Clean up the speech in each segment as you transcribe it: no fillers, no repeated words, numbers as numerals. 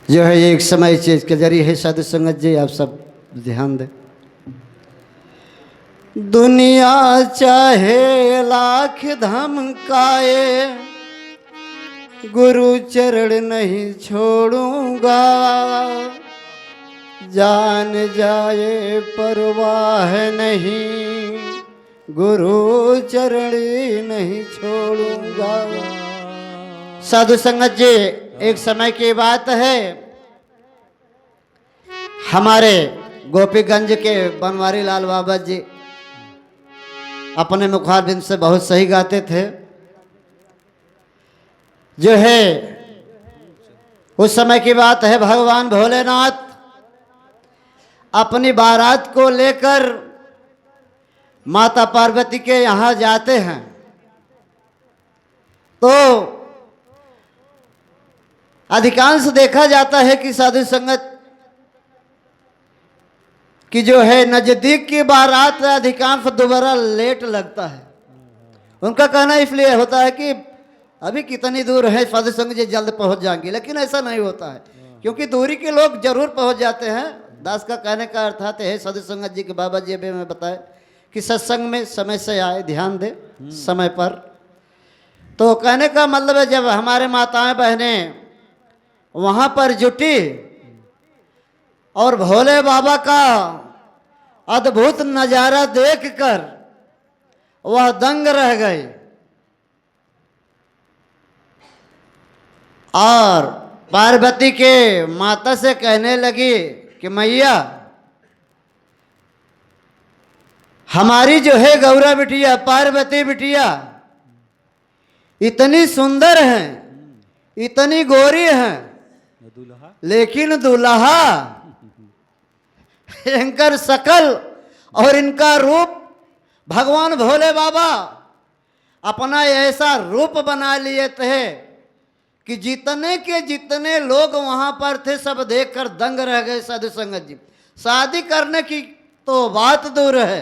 जो है एक समय चीज के जरिए है साधु संगत जी, आप सब ध्यान दें। दुनिया चाहे लाख धमकाए, गुरु चरण नहीं छोड़ूंगा, जान जाए परवाह नहीं, गुरु चरण नहीं छोड़ूंगा। साधु संगत जी, एक समय की बात है, हमारे गोपीगंज के बनवारी लाल बाबा जी अपने मुखारबिंद से बहुत सही गाते थे। जो है उस समय की बात है, भगवान भोलेनाथ अपनी बारात को लेकर माता पार्वती के यहाँ जाते हैं। तो अधिकांश देखा जाता है कि साधु संगत कि जो है नजदीक की बारात अधिकांश दोबारा लेट लगता है। उनका कहना इसलिए होता है कि अभी कितनी दूर है, साधु संगत जी जल्द पहुंच जाएंगे, लेकिन ऐसा नहीं होता है, क्योंकि दूरी के लोग जरूर पहुंच जाते हैं। दास का कहने का अर्थात है साधु संगत जी के बाबा जी अभी मैं बताए कि सत्संग में समय से आए, ध्यान दे समय पर। तो कहने का मतलब है जब हमारे माताएं बहनें वहां पर जुटी और भोले बाबा का अद्भुत नजारा देखकर वह दंग रह गए और पार्वती के माता से कहने लगी कि मैया, हमारी जो है गौरा बिटिया पार्वती बिटिया इतनी सुंदर है, इतनी गोरी है, लेकिन दुल्हा इनकर शकल और इनका रूप भगवान भोले बाबा अपना ऐसा रूप बना लिए थे कि जितने के जितने लोग वहां पर थे सब देखकर दंग रह गए। साधु संगत जी, शादी करने की तो बात दूर है,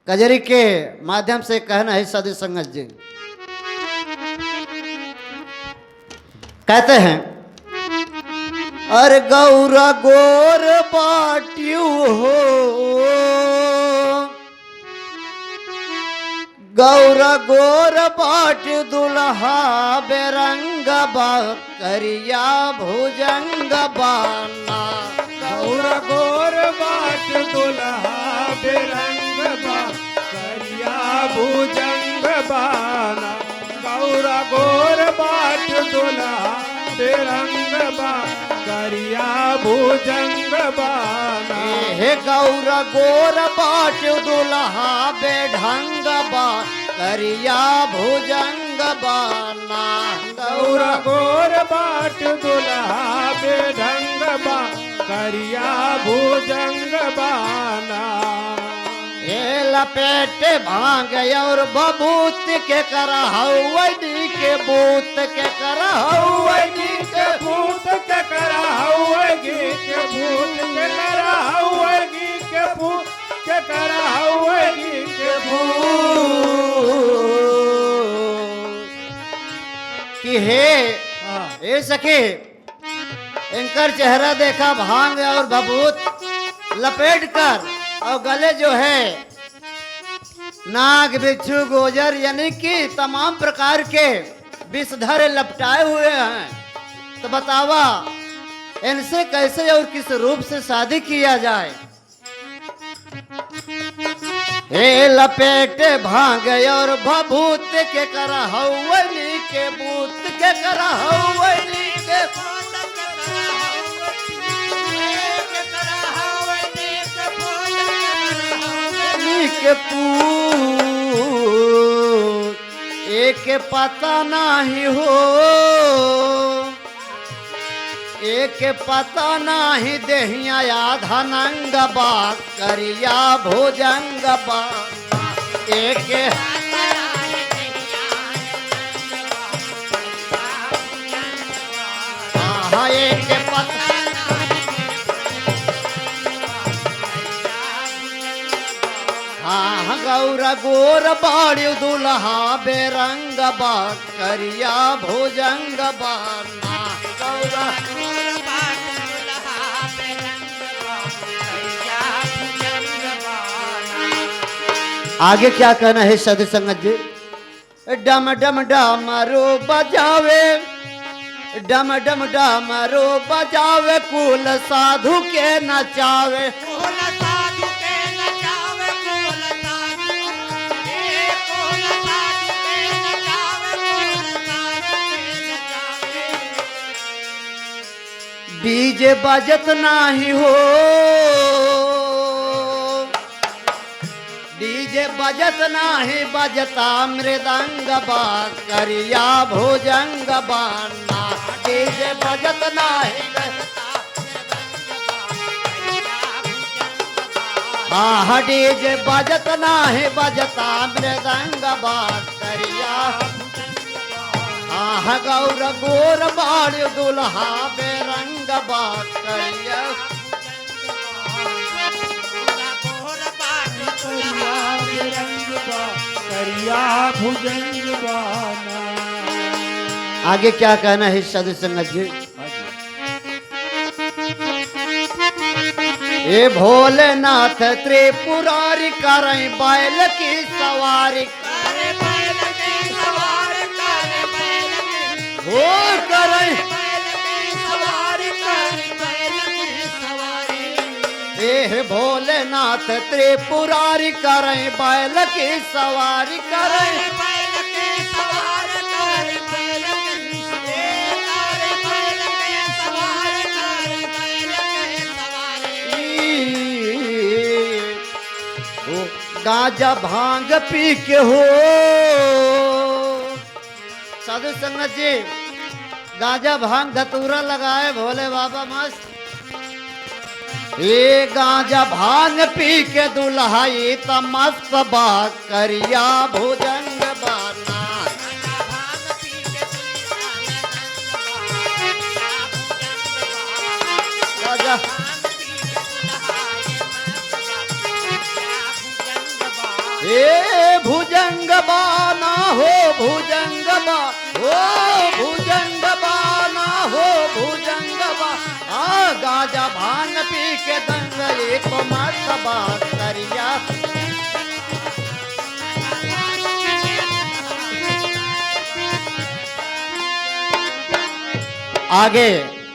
कजरी के माध्यम से कहना है साधु संगत जी कहते हैं, अरे गौरा गोर बाट्यू हो, गौरा गोर बाट दुल्हा बेरंग बा, करिया भुजंग बाना। गौरा गोर बाट दुल्हा बेरंग बा, करिया भुजंग बाना। गौरा गोर बाट दुल्हा बेरंग बा, करिया भुजंग बाना। हे गौरा गोर बाट दुल्हा बेढंग बा, करिया भुजंग बाना। गौरा गोर बाट दुल्हा बेढंग बा, करिया भुजंग बाना। हे लपेट भांग और बबूत के करहौवनी के बूत के करहौवनी के भूत के करहौवनी के भूत के करहौवनी के भूत के करहौवनी के भूत कि हे सखी, इनकर चेहरा देखा भांग और बबूत लपेट कर और गले जो है नाग बिच्छू गोजर यानी कि तमाम प्रकार के विषधर लपटाए हुए हैं। तो बतावा इनसे कैसे और किस रूप से शादी किया जाए। हे लपेट भांग और भभूत के करहौवनी के बूत के करहौवनी के के पूत एक पता नहीं हो, एक पता नहीं देहिया आधा नंग बा, करिया भुजंग बा। एक एक पता गौरा गोर बाड़ू दुल्हा बेरंग बा, करिया भुजंग बाना। गौरा आगे क्या कहना है साधु संगत जी। डम डम डमरू बजावे, डम डम डमरू बजावे, कुल साधु के नचावे। कुल साधु के नचावे, कुल साधु कुल साधु के नचावे, कुल साधु के नचावे। डीजे बजत नाही हो, डीजे बजत नाही बजता मृदंग बा, करिया भुजंग बाना। डीजे बजत नाही हाँ, डीजे बजत नाही बजता मृदंग बा, करिया हाँ, गौर गोर बाड़ दुल्हा बेरंग बा, करिया करिया भुजंग बाना। आगे क्या कहना है साधु संगत जी। ए भोलेनाथ त्रिपुरारी करें बैल की सवारी, करे बैल की सवारी, करे बैल की हो करें बैल की सवारी, करे बैल की सवारी। ए भोलेनाथ त्रिपुरारी करें बैल की सवारी, करें करे बैल की सवारी, करे बैल की करे बैल की सवारी, करे बैल की सवारी। ओ गांजा भांग पी के हो साधु संगत जी, गांजा भांग धतूरा लगाए भोले बाबा मस्त। ये गांजा भांग पी के दुल्हाई त मस्त बा, करिया भुजंग बाना। गांजा ए भुजंग बाना हो, भुजंग बा हो, भुजंग बाना हो, भुजंग बा। आ गांजा भांग पी के दंग एक मस्त बा, करिया आगे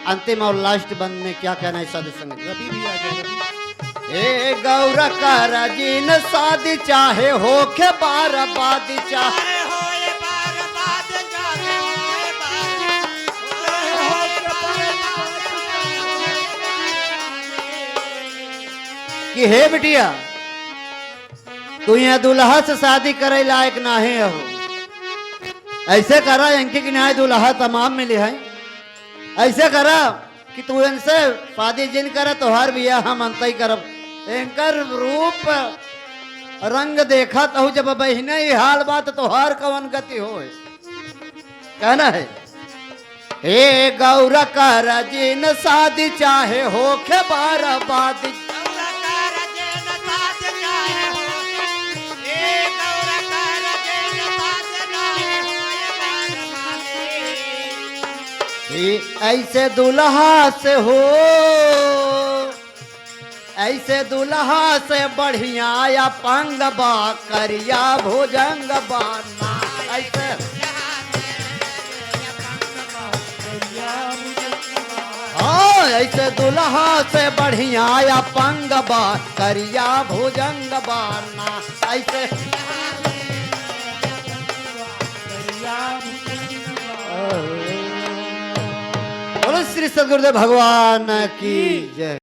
अंतिम और लास्ट बंद में क्या कहना है साधु संगत। रवि भी आ गया, रवि। ए गौर कर जीन शादी चाहे होखे बार बादी चाहे, चाहे होए बार बाद, चाहे होए कि हे बिटिया तू यहाँ दुल्हा से शादी करे लायक ना है हो, ऐसे करा इनके की न्याय दुल्हा तमाम मिले हैं। ऐसे करा कि तू इनसे शादी जिन करे तोहार बिया हम अंत ही करब। इनकर रूप रंग देखा तो जब बहने ही हाल बात तोहार कवन गति हो। कहना है हे गौर कर जिन शादी चाहे होखे बार बादी, ऐसे दुल्हा से हो, ऐसे दुल्हा से बढ़िया या पंग बा, करिया भुजंग बाना। ऐसे हाँ, ऐसे दुल्हा से बढ़िया या पंग बा, करिया भुजंग बाना। ऐसे बोलो श्री सद्गुरुदेव भगवान की जय।